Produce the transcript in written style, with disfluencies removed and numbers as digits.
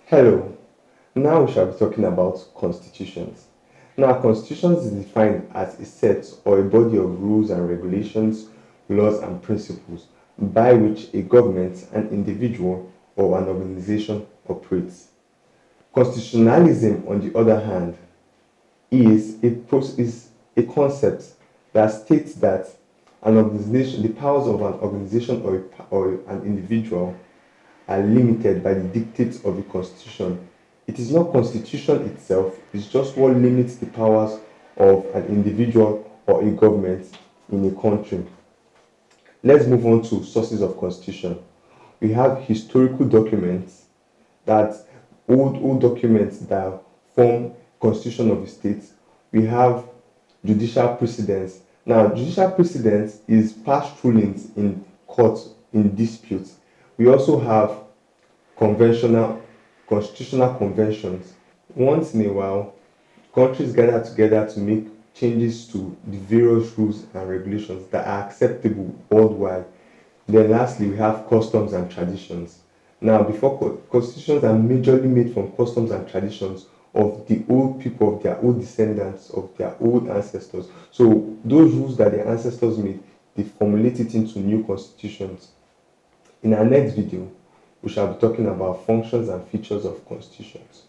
Hello, now we shall be talking about constitutions. Now, constitutions is defined as a set or a body of rules and regulations, laws and principles by which a government, an individual, or an organization operates. Constitutionalism, on the other hand, is a concept that states that an organization, the powers of an organization or an individual are limited by the dictates of the constitution. It is not constitution itself, it's just what limits the powers of an individual or a government in a country. Let's move on to sources of constitution. We have historical documents, that old documents that form constitution of the state. We have judicial precedents. Now, judicial precedents is past rulings in court in disputes. We also have conventional constitutional conventions. Once in a while, countries gather together to make changes to the various rules and regulations that are acceptable worldwide. Then lastly, we have customs and traditions. Now, before constitutions are majorly made from customs and traditions of the old people, of their old descendants, of their old ancestors. So those rules that their ancestors made, they formulate it into new constitutions. In our next video, we shall be talking about functions and features of constitutions.